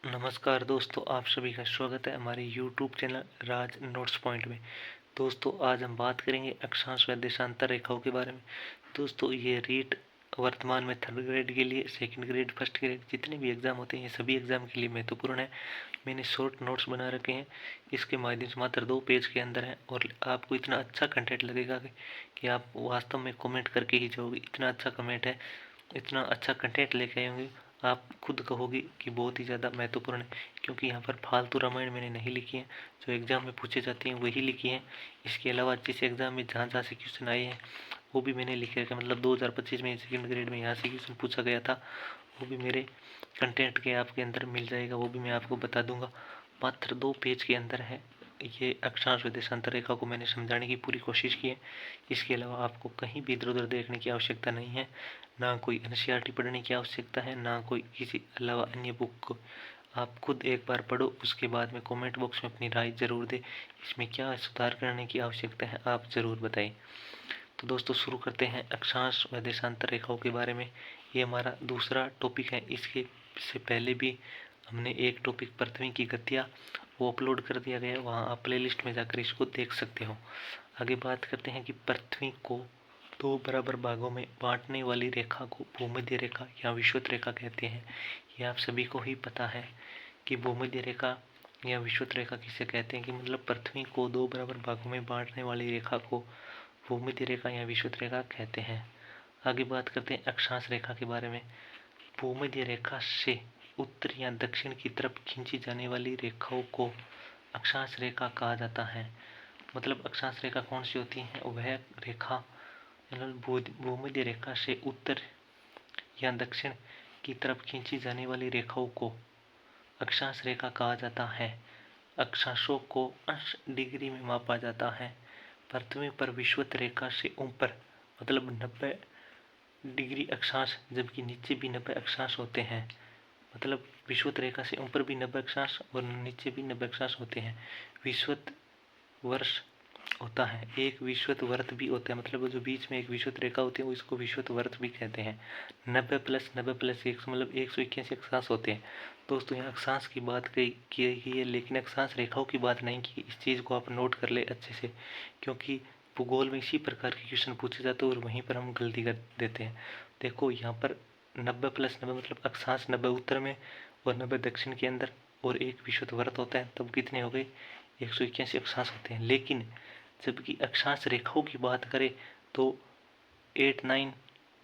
नमस्कार दोस्तों, आप सभी का स्वागत है हमारे YouTube चैनल राज नोट्स पॉइंट में। दोस्तों, आज हम बात करेंगे अक्षांश व देशांतर रेखाओं के बारे में। दोस्तों, ये रीट वर्तमान में थर्ड ग्रेड के लिए, सेकंड ग्रेड, फर्स्ट ग्रेड जितने भी एग्ज़ाम होते हैं ये सभी एग्ज़ाम के लिए महत्वपूर्ण है। मैंने शॉर्ट नोट्स बना रखे हैं, इसके माध्यम से मात्र 2 पेज के अंदर है और आपको इतना अच्छा कंटेंट लगेगा कि आप वास्तव में कमेंट करके ही जाओगे। इतना अच्छा कमेंट है, इतना अच्छा कंटेंट लेके आए होंगे, आप खुद कहोगे कि बहुत ही ज़्यादा महत्वपूर्ण है। क्योंकि यहाँ पर फालतू रामायण मैंने नहीं लिखी है, जो एग्ज़ाम में पूछे जाते हैं वही लिखी है। इसके अलावा जिस एग्ज़ाम में जहाँ से क्वेश्चन आए हैं वो भी मैंने लिखे रखे। मतलब 2025 में सेकंड ग्रेड में यहाँ से क्वेश्चन पूछा गया था, वो भी मेरे कंटेंट के आपके अंदर मिल जाएगा, वो भी मैं आपको बता दूंगा। मात्र 2 पेज के अंदर है। ये अक्षांश व देशांतर रेखा को मैंने समझाने की पूरी कोशिश की है। इसके अलावा आपको कहीं भी इधर उधर देखने की आवश्यकता नहीं है, ना कोई एनसीईआरटी पढ़ने की आवश्यकता है, ना कोई किसी अलावा अन्य बुक को। आप खुद एक बार पढ़ो, उसके बाद में कमेंट बॉक्स में अपनी राय ज़रूर दें। इसमें क्या सुधार करने की आवश्यकता है आप ज़रूर बताएं। तो दोस्तों, शुरू करते हैं अक्षांश व देशांतर रेखाओं के बारे में। ये हमारा दूसरा टॉपिक है। इसके से पहले भी हमने एक टॉपिक पृथ्वी की गतियाँ वो अपलोड कर दिया गया है, वहाँ आप प्लेलिस्ट में जाकर इसको देख सकते हो। आगे बात करते हैं कि पृथ्वी को 2 बराबर भागों में बांटने वाली रेखा को भूमध्य रेखा या विषुवत रेखा कहते हैं। ये आप सभी को ही पता है कि भूमध्य रेखा या विषुवत रेखा किसे कहते हैं, कि मतलब पृथ्वी को 2 बराबर भागों में बांटने वाली रेखा को भूमध्य रेखा या विषुवत रेखा कहते हैं। आगे बात करते हैं अक्षांश रेखा के बारे में। भूमध्य रेखा से उत्तर या दक्षिण की तरफ खींची जाने वाली रेखाओं को अक्षांश रेखा कहा जाता है। मतलब अक्षांश रेखा कौन सी होती है? वह रेखा मतलब भूमध्य रेखा से उत्तर या दक्षिण की तरफ खींची जाने वाली रेखाओं को अक्षांश रेखा कहा जाता है। अक्षांशों को अंश डिग्री में मापा जाता है। पृथ्वी पर विषुवत रेखा से ऊपर मतलब 90 डिग्री अक्षांश, जबकि नीचे भी 90 अक्षांश होते हैं। मतलब विषुवत रेखा से ऊपर भी 90 अक्षांश और नीचे भी 90 अक्षांश होते हैं। विषुवत वर्ष होता है, एक विषुवत वर्त भी होता है। मतलब जो बीच में एक विषुवत रेखा होती है वो इसको विषुवत वर्त भी कहते हैं। 90 प्लस 90 प्लस 100 मतलब 181 अक्षांश होते हैं। दोस्तों, यहाँ अक्षांश की बात की गई है, लेकिन अक्षांश रेखाओं की बात नहीं की। इस चीज़ को आप नोट कर ले अच्छे से, क्योंकि भूगोल में इसी प्रकार के क्वेश्चन पूछे जाते हैं और वहीं पर हम गलती कर देते हैं। देखो, यहाँ पर 90 प्लस 90 मतलब अक्षांश 90 उत्तर में और 90 दक्षिण के अंदर और एक विषुवत वर्त होता है, तब कितने हो गए? 181 अक्षांश होते हैं। लेकिन जबकि अक्षांश रेखाओं की बात करें तो 89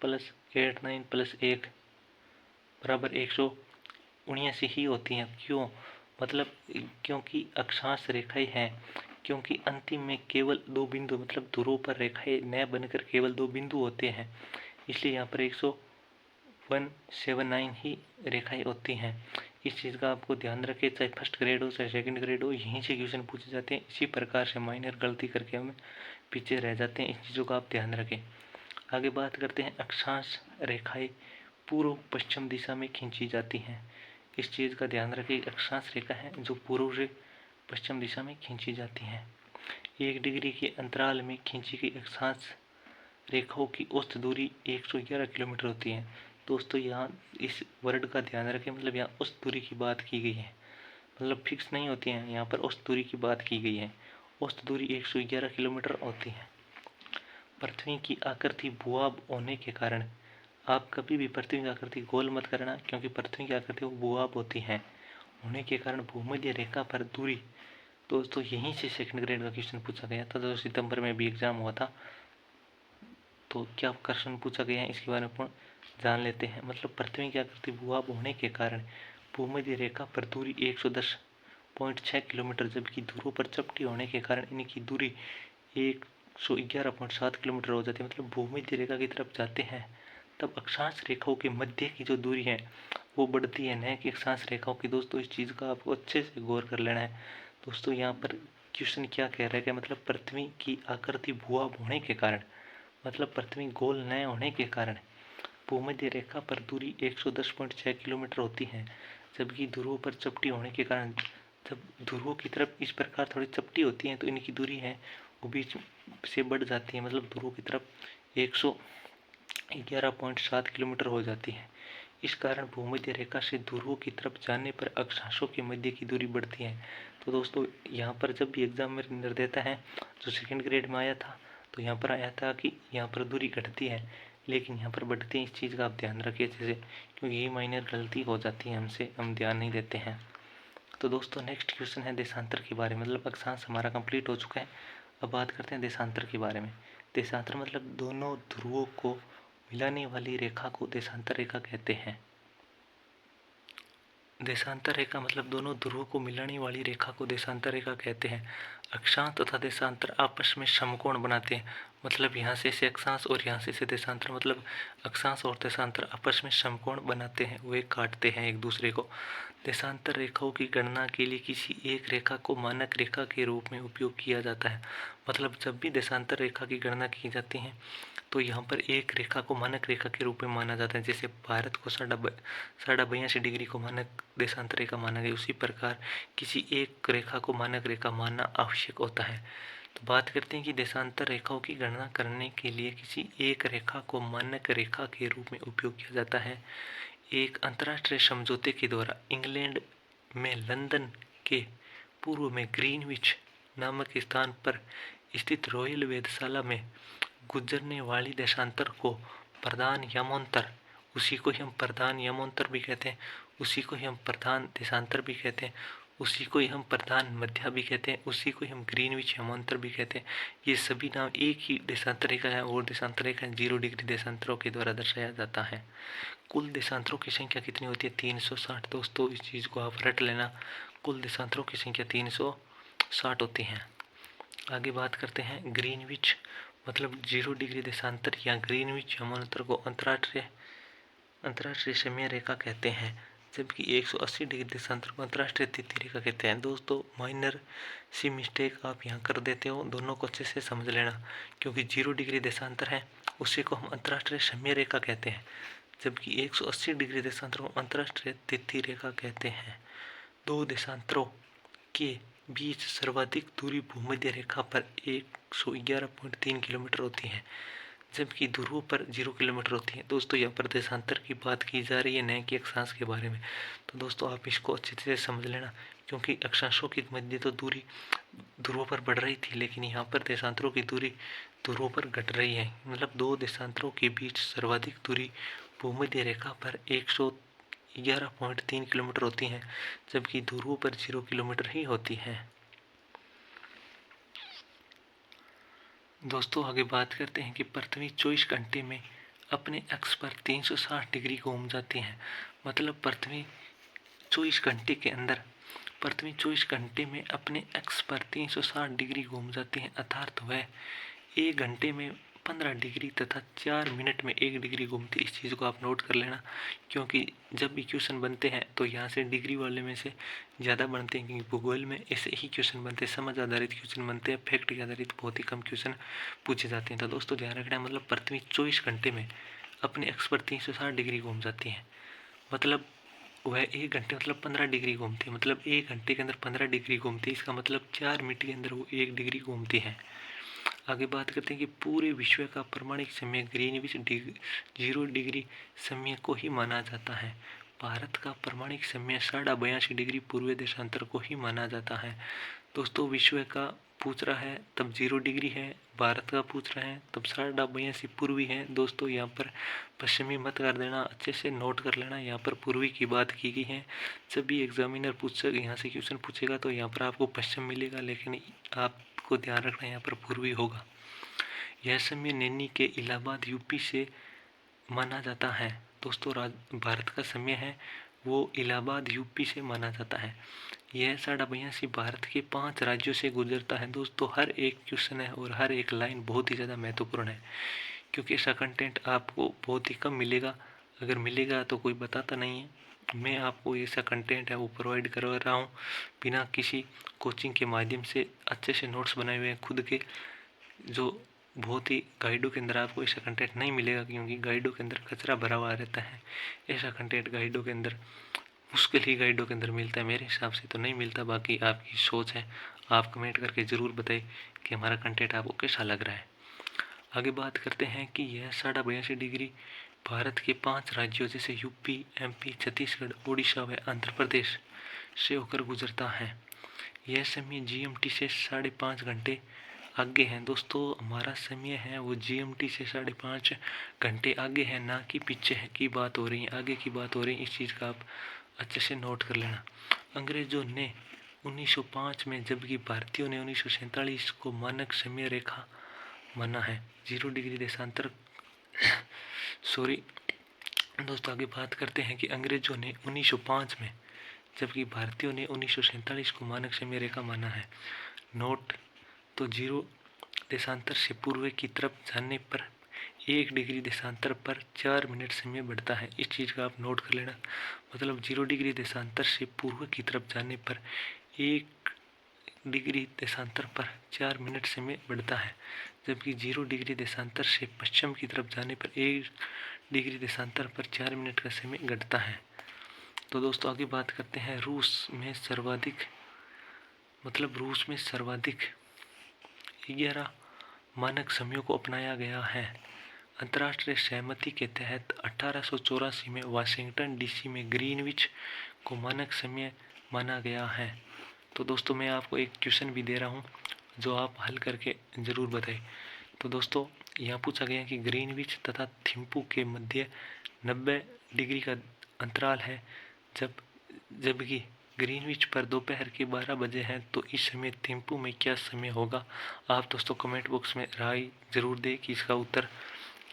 प्लस 1 बराबर 179 ही होती हैं। क्यों? मतलब क्योंकि अक्षांश रेखाएं हैं, क्योंकि अंतिम में केवल 2 बिंदु मतलब ध्रुवों पर रेखाएं न बनकर केवल 2 बिंदु होते हैं, इसलिए यहाँ पर 179 ही रेखाएं होती हैं। इस चीज़ का आपको ध्यान रखें, चाहे फर्स्ट ग्रेड हो चाहे सेकंड ग्रेड हो, यहीं से क्वेश्चन पूछे जाते हैं। इसी प्रकार से माइनर गलती करके हम पीछे रह जाते हैं। इन चीज़ों का आप ध्यान रखें। आगे बात करते हैं अक्षांश रेखाएं पूर्व पश्चिम दिशा में खींची जाती हैं। इस चीज़ का ध्यान रखें, अक्षांश रेखा है जो पूर्व से पश्चिम दिशा में खींची जाती हैं। 1 डिग्री के अंतराल में खींची गई अक्षांश रेखाओं की औसत दूरी 111 किलोमीटर होती है। दोस्तों, यहाँ इस वर्ड का ध्यान रखें, मतलब यहाँ औसत दूरी की बात की गई है, मतलब फिक्स नहीं होती है। यहाँ पर औसत दूरी की बात की गई है। औसत दूरी 111 किलोमीटर होती है। पृथ्वी की आकृति भूभाग होने के कारण आप कभी भी पृथ्वी की आकृति गोल मत करना, क्योंकि पृथ्वी की आकृति भूभाग होती है होने के कारण भूमध्य रेखा पर दूरी। दोस्तों, यहीं से सेकंड ग्रेड का क्वेश्चन पूछा गया था, 2 सितंबर में भी एग्जाम हुआ था। तो क्या क्वेश्चन पूछा गया है इसके बारे में जान लेते हैं। मतलब पृथ्वी की आकृति भूभाग होने के कारण भूमध्य रेखा पर दूरी 110.6 किलोमीटर, जबकि ध्रुवों पर चपटी होने के कारण इनकी दूरी 111.7 किलोमीटर हो जाती है। मतलब भूमध्य रेखा की तरफ जाते हैं तब अक्षांश रेखाओं के मध्य की जो दूरी है वो बढ़ती है, न कि अक्षांश रेखाओं की। दोस्तों, इस चीज़ का आपको अच्छे से गौर कर लेना है। दोस्तों, यहाँ पर क्वेश्चन क्या कह रहा है कि मतलब पृथ्वी की आकृति भूभाग होने के कारण, मतलब पृथ्वी गोल न होने के कारण भूमध्य रेखा पर दूरी 110.6 किलोमीटर होती है, जबकि ध्रुवों पर चपटी होने के कारण, जब ध्रुवों की तरफ इस प्रकार थोड़ी चपटी होती है तो इनकी दूरी है वो बीच से बढ़ जाती है। मतलब ध्रुवों की तरफ 111.7 किलोमीटर हो जाती है। इस कारण भूमध्य रेखा से ध्रुवों की तरफ जाने पर अक्षांशों के मध्य की दूरी बढ़ती है। तो दोस्तों यहाँ पर जब भी एग्जाम में निर्णय देता है, जो सेकंड ग्रेड में आया था, तो यहाँ पर आया था कि यहाँ पर दूरी घटती है, लेकिन यहाँ पर बढ़ती है। इस चीज़ का आप ध्यान रखिए अच्छे से, क्योंकि ये माइनर गलती हो जाती है हमसे, हम ध्यान नहीं देते हैं। तो दोस्तों नेक्स्ट क्वेश्चन है देशांतर के बारे में। मतलब अक्षांश हमारा कंप्लीट हो चुका है। अब बात करते हैं देशांतर के बारे में। देशांतर मतलब दोनों ध्रुवों को मिलाने वाली रेखा को देशांतर रेखा कहते हैं। देशांतर रेखा मतलब दोनों ध्रुवों को मिलाने वाली रेखा को देशांतर रेखा कहते हैं। अक्षांश तथा देशांतर आपस में समकोण बनाते हैं। मतलब यहाँ से अक्षांश और यहाँ से देशांतर, मतलब अक्षांश और देशांतर आपस में समकोण बनाते हैं, वे काटते हैं एक दूसरे को। देशांतर रेखाओं की गणना के लिए किसी एक रेखा को मानक रेखा के रूप में उपयोग किया जाता है। मतलब जब भी देशांतर रेखा की गणना की जाती है, तो यहाँ पर एक रेखा को मानक रेखा के रूप में माना जाता है। जैसे भारत को 82.82 डिग्री को मानक देशांतर रेखा माना गया, उसी प्रकार किसी एक रेखा को मानक रेखा मानना आवश्यक होता है। तो बात करते हैं कि देशांतर रेखाओं की गणना करने के लिए किसी एक रेखा को मानक रेखा के रूप में उपयोग किया जाता है। एक अंतर्राष्ट्रीय समझौते के द्वारा इंग्लैंड में लंदन के पूर्व में ग्रीनविच नामक स्थान पर स्थित रॉयल वेधशाला में गुजरने वाली देशांतर को प्रधान यमोन्तर, उसी को ही हम प्रधान यमोन्तर भी कहते हैं, उसी को ही हम प्रधान देशांतर भी कहते हैं, उसी को ही हम प्रधान मध्या भी कहते हैं, उसी को ही हम ग्रीनविच यमोन्तर भी कहते हैं। ये सभी नाम एक ही देशांतर रेखा है, और देशांतर रेखा 0 डिग्री देशांतरों के द्वारा दर्शाया जाता है। कुल देशांतरों की संख्या कितनी होती है? 360। दोस्तों इस चीज़ को आप रट लेना, कुल देशांतरों की संख्या 360 होती है। आगे बात करते हैं ग्रीनविच मतलब 0 डिग्री देशांतर या ग्रीनविच यमोन्तर को अंतर्राष्ट्रीय समय रेखा कहते हैं, जबकि 180 डिग्री देशांतर को अंतर्राष्ट्रीय तिथि रेखा कहते हैं। दोस्तों माइनर सी मिस्टेक आप यहाँ कर देते हो, दोनों को अच्छे से समझ लेना, क्योंकि 0 डिग्री देशांतर है उसी को हम अंतर्राष्ट्रीय समय रेखा कहते हैं, जबकि 180 डिग्री देशांतर को अंतर्राष्ट्रीय तिथि रेखा कहते हैं। दो देशांतरों के बीच सर्वाधिक दूरी भूमध्य रेखा पर 111.3 किलोमीटर होती है, जबकि ध्रुवों पर 0 किलोमीटर होती है। दोस्तों यहाँ पर देशांतर की बात की जा रही है, न कि अक्षांश के बारे में। तो दोस्तों आप इसको अच्छे से समझ लेना, क्योंकि अक्षांशों की मध्य तो दूरी ध्रुवों पर बढ़ रही थी, लेकिन यहाँ पर देशांतरों की दूरी ध्रुवों पर घट रही है। मतलब दो देशांतरों के बीच सर्वाधिक दूरी भूमध्य रेखा पर 111.3 किलोमीटर होती है, जबकि ध्रुवों पर 0 किलोमीटर ही होती है। दोस्तों आगे बात करते हैं कि पृथ्वी 24 घंटे में अपने अक्ष पर 360 डिग्री घूम जाती है। मतलब पृथ्वी 24 घंटे के अंदर पृथ्वी 24 घंटे में अपने अक्ष पर 360 डिग्री घूम जाती है, अर्थात वह 1 घंटे में 15 डिग्री तथा 4 मिनट में 1 डिग्री घूमती है। इस चीज़ को आप नोट कर लेना, क्योंकि जब भी क्वेश्चन बनते हैं तो यहाँ से डिग्री वाले में से ज़्यादा बनते हैं, क्योंकि भूगोल में ऐसे ही क्वेश्चन बनते हैं, समझ आधारित क्वेश्चन बनते हैं, फैक्ट के आधारित बहुत ही कम क्वेश्चन पूछे जाते हैं। तो दोस्तों ध्यान रखना, मतलब पृथ्वी 24 घंटे में अपने अक्ष पर 360 डिग्री घूम जाती है। मतलब वह 1 घंटे मतलब 15 डिग्री घूमती है, मतलब 1 घंटे के अंदर 15 डिग्री घूमती है। इसका मतलब 4 मिनट के अंदर वो 1 डिग्री घूमती है। आगे बात करते हैं कि पूरे विश्व का प्रमाणिक समय ग्रीनविच 0 डिग्री समय को ही माना जाता है। भारत का प्रमाणिक समय 82.5 डिग्री पूर्व देशांतर को ही माना जाता है। दोस्तों विश्व का पूछ रहा है तब 0 डिग्री है, भारत का पूछ रहा है तब 82.5 पूर्वी है। दोस्तों यहाँ पर पश्चिमी मत कर देना, अच्छे से नोट कर लेना, यहाँ पर पूर्वी की बात की गई है। जब भी एग्जामिनर पूछेगा, यहाँ से क्वेश्चन पूछेगा, तो यहाँ पर आपको पश्चिम मिलेगा, लेकिन आपको ध्यान रखना यहाँ पर पूर्वी होगा। यह समय नैनी के इलाहाबाद यूपी से माना जाता है। दोस्तों भारत का समय है वो इलाहाबाद यूपी से माना जाता है। यह 82.5 भारत के 5 राज्यों से गुजरता है। दोस्तों हर एक क्वेश्चन है और हर एक लाइन बहुत ही ज़्यादा महत्वपूर्ण है, क्योंकि ऐसा कंटेंट आपको बहुत ही कम मिलेगा। अगर मिलेगा तो कोई बताता नहीं है। मैं आपको ऐसा कंटेंट है वो प्रोवाइड करवा रहा हूँ, बिना किसी कोचिंग के माध्यम से अच्छे से नोट्स बनाए हुए हैं खुद के, जो बहुत ही गाइडों के अंदर आपको ऐसा कंटेंट नहीं मिलेगा, क्योंकि गाइडों के अंदर कचरा भरा हुआ रहता है। ऐसा कंटेंट गाइडों के अंदर मुश्किल ही गाइडों के अंदर मिलता है, मेरे हिसाब से तो नहीं मिलता। बाकी आपकी सोच है, आप कमेंट करके ज़रूर बताएं कि हमारा कंटेंट आपको कैसा लग रहा है। आगे बात करते हैं कि यह 82.5 डिग्री भारत के 5 राज्यों जैसे यूपी, एमपी, छत्तीसगढ़, उड़ीसा व आंध्र प्रदेश से होकर गुजरता है। यह समय जीएमटी से 5.5 घंटे आगे है। दोस्तों हमारा समय है वो जीएमटी से 5.5 घंटे आगे है, ना कि पीछे है की बात हो रही है, आगे की बात हो रही है। इस चीज़ का आप अच्छे से नोट कर लेना। अंग्रेजों ने 1905 में, जबकि भारतीयों ने 1947 को मानक समय रेखा माना है। 0 डिग्री देशांतर सॉरी दोस्तों, आगे बात करते हैं कि अंग्रेजों ने 1905 में, जबकि भारतीयों ने 1947 को मानक समय रेखा माना है। नोट तो 0 देशांतर से पूर्व की तरफ जाने पर 1 डिग्री देशांतर पर 4 मिनट समय बढ़ता है। इस चीज़ का आप नोट कर लेना। मतलब 0 डिग्री देशांतर से पूर्व की तरफ जाने पर 1 डिग्री देशांतर पर 4 मिनट समय बढ़ता है, जबकि 0 डिग्री देशांतर से पश्चिम की तरफ जाने पर 1 डिग्री देशांतर पर 4 मिनट का समय घटता है। तो दोस्तों आगे बात करते हैं। रूस में सर्वाधिक 11 मानक समयों को अपनाया गया है। अंतर्राष्ट्रीय सहमति के तहत 1884 में वाशिंगटन डीसी में ग्रीनविच को मानक समय माना गया है। तो दोस्तों मैं आपको एक क्वेश्चन भी दे रहा हूँ जो आप हल करके ज़रूर बताएं। तो दोस्तों यहाँ पूछा गया कि ग्रीनविच तथा थिम्पू के मध्य 90 डिग्री का अंतराल है, जबकि ग्रीनविच पर दोपहर के 12 बजे हैं, तो इस समय थिम्पू में क्या समय होगा। आप दोस्तों कमेंट बॉक्स में राय ज़रूर दें कि इसका उत्तर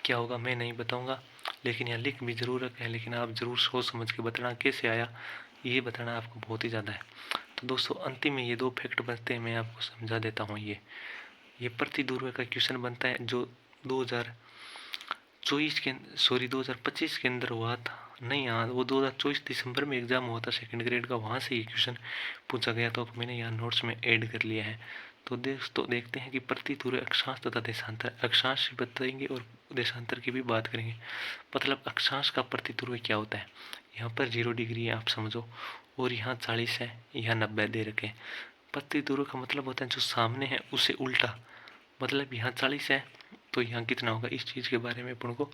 क्या होगा। मैं नहीं बताऊंगा, लेकिन यहाँ लिख भी ज़रूर रखें, लेकिन आप ज़रूर सोच समझ के बताना कैसे आया, ये बताना आपको बहुत ही ज़्यादा है। तो दोस्तों अंतिम में ये 2 फैक्ट बनते हैं, मैं आपको समझा देता हूँ। ये प्रति ध्रुव का क्वेश्चन बनता है जो 2025 के अंदर हुआ था। नहीं हाँ, वो 2024 दिसंबर में एग्जाम हुआ था सेकंड ग्रेड का, वहाँ से ये क्वेश्चन पूछा गया, तो मैंने यहाँ नोट्स में ऐड कर लिया है। तो देखते हैं कि प्रति ध्रुव अक्षांश तथा देशांतर, अक्षांश बताएंगे और देशांतर की भी बात करेंगे। मतलब अक्षांश का प्रति ध्रुव क्या होता है। यहाँ पर 0 डिग्री है आप समझो, और यहाँ 40 है, यहाँ 90 दे रखे। प्रति ध्रुव का मतलब होता है जो सामने है उसे उल्टा, मतलब यहाँ 40 है तो यहाँ कितना होगा, इस चीज़ के बारे में अपन को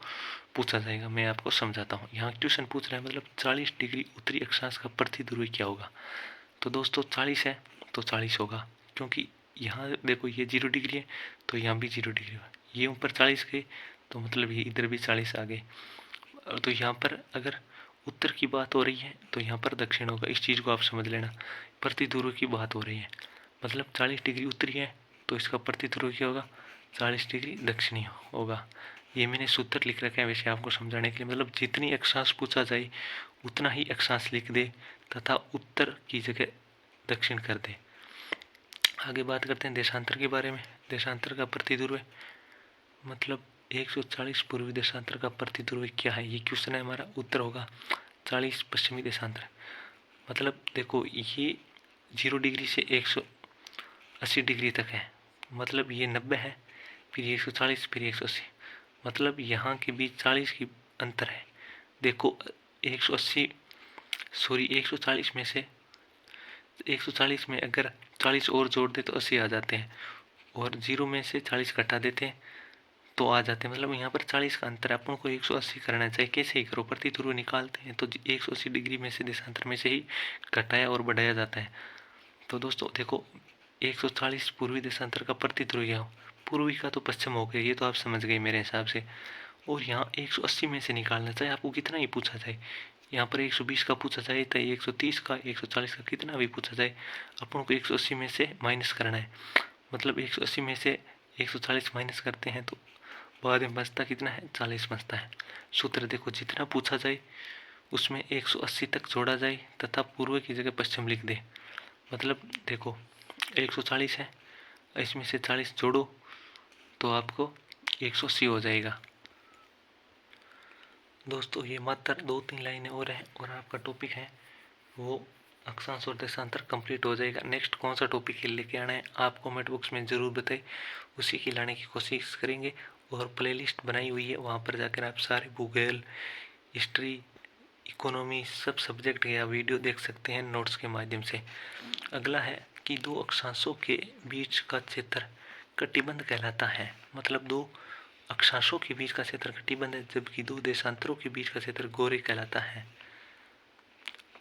पूछा जाएगा। मैं आपको समझाता हूँ। यहाँ क्वेश्चन पूछ रहा है मतलब 40 डिग्री उत्तरी अक्षांश का प्रति ध्रुव क्या होगा। तो दोस्तों 40 है तो 40 होगा, क्योंकि यहाँ देखो ये 0 डिग्री है तो यहाँ भी 0 डिग्री होगा। ये ऊपर 40 गए तो मतलब ये इधर भी 40 आ गए। तो यहाँ पर अगर उत्तर की बात हो रही है तो यहाँ पर दक्षिण होगा। इस चीज़ को आप समझ लेना। प्रति ध्रुव की बात हो रही है, मतलब 40 डिग्री उत्तरी है तो इसका प्रति ध्रुव क्या होगा, 40 डिग्री दक्षिणी होगा। ये मैंने सूत्र लिख रखा है वैसे आपको समझाने के लिए। मतलब जितनी अक्षांश पूछा जाए उतना ही अक्षांश लिख दे तथा उत्तर की जगह दक्षिण कर दे। आगे बात करते हैं देशांतर के बारे में। देशांतर का प्रति ध्रुव मतलब 140 पूर्वी देशांतर का प्रति ध्रुव क्या है, ये क्वेश्चन है हमारा। उत्तर होगा 40 पश्चिमी देशांतर। मतलब देखो ये 0 डिग्री से 180 डिग्री तक है, मतलब ये 90 है, फिर 140, फिर 180, मतलब यहाँ के बीच 40 की अंतर है। देखो 140 में से 140 में अगर 40 और जोड़ दे तो 80 आ जाते हैं, और 0 में से 40 घटा देते हैं तो आ जाते हैं। मतलब यहाँ पर 40 का अंतर है, अपन को 180 करना चाहिए। कैसे ही करो, प्रति ध्रुव निकालते हैं तो 180 डिग्री में से देशांतर में से ही घटाया और बढ़ाया जाता है। तो दोस्तों देखो 140 पूर्वी देशांतर का प्रति ध्रुव क्या हो, पूर्वी का तो पश्चिम हो गया, ये तो आप समझ गए मेरे हिसाब से। और यहाँ 180 में से निकालना चाहिए, आपको कितना ही पूछा जाए। यहाँ पर 120 का पूछा जाए तो 130 का, 140 का, कितना भी पूछा जाए अपन को 180 में से माइनस करना है। मतलब 180 में से 140 माइनस करते हैं तो बाद में बचता कितना है, 40 बचता है। सूत्र देखो जितना पूछा जाए उसमें 180 तक जोड़ा जाए तथा पूर्व की जगह पश्चिम लिख दे। मतलब देखो 140 है, इसमें से 40 जोड़ो तो आपको 180 हो जाएगा। दोस्तों ये मात्र 2-3 लाइनें और हैं और आपका टॉपिक है वो अक्षांश और देशांतर कंप्लीट हो जाएगा। नेक्स्ट कौन सा टॉपिक लेके आना है आप कमेंट बॉक्स में ज़रूर बताएं, उसी की लाने की कोशिश करेंगे। और प्लेलिस्ट बनाई हुई है, वहाँ पर जाकर आप सारे भूगोल, हिस्ट्री, इकोनॉमी सब सब्जेक्ट या वीडियो देख सकते हैं नोट्स के माध्यम से। अगला है कि 2 अक्षांशों के बीच का क्षेत्र कटिबंध कहलाता है। मतलब 2 अक्षांशों के बीच का क्षेत्र कटिबंध है, जबकि दो देशांतरों के बीच का क्षेत्र गोरे कहलाता है।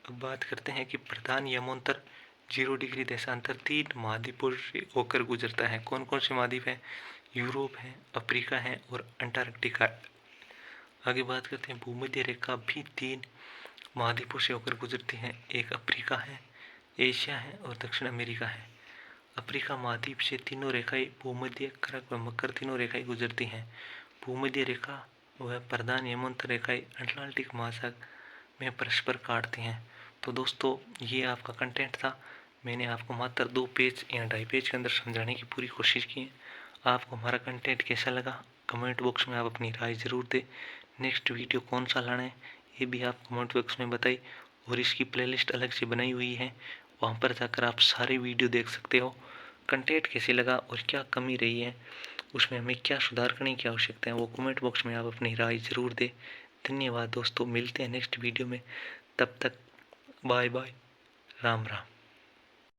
अब बात करते हैं कि प्रधान यमोत्तर 0 डिग्री देशांतर 3 महाद्वीपों से होकर गुजरता है। कौन कौन से महाद्वीप हैं? यूरोप है, अफ्रीका है और अंटार्कटिका। आगे बात करते हैं भूमध्य रेखा भी 3 महाद्वीपों से होकर गुजरती है। एक अफ्रीका है, एशिया है और दक्षिण अमेरिका है। अफ्रीका महाद्वीप से तीनों रेखाएं भूमध्य, कर्क व मकर तीनों रेखाएं गुजरती हैं। भूमध्य रेखा व प्रधान यमोत्तर रेखाएं अटलांटिक महासागर में परस्पर काटती हैं। तो दोस्तों ये आपका कंटेंट था। मैंने आपको मात्र 2 पेज या 2.5 पेज के अंदर समझाने की पूरी कोशिश की है। आपको हमारा कंटेंट कैसा लगा कमेंट बॉक्स में आप अपनी राय ज़रूर दें। नेक्स्ट वीडियो कौन सा लाना है ये भी आप कमेंट बॉक्स में बताइए, और इसकी प्लेलिस्ट अलग से बनाई हुई है, वहाँ पर जाकर आप सारे वीडियो देख सकते हो। कंटेंट कैसे लगा और क्या कमी रही है, उसमें हमें क्या सुधार करने की आवश्यकता है, वो कमेंट बॉक्स में आप अपनी राय ज़रूर दें। धन्यवाद दोस्तों, मिलते हैं नेक्स्ट वीडियो में। तब तक बाय बाय, राम राम।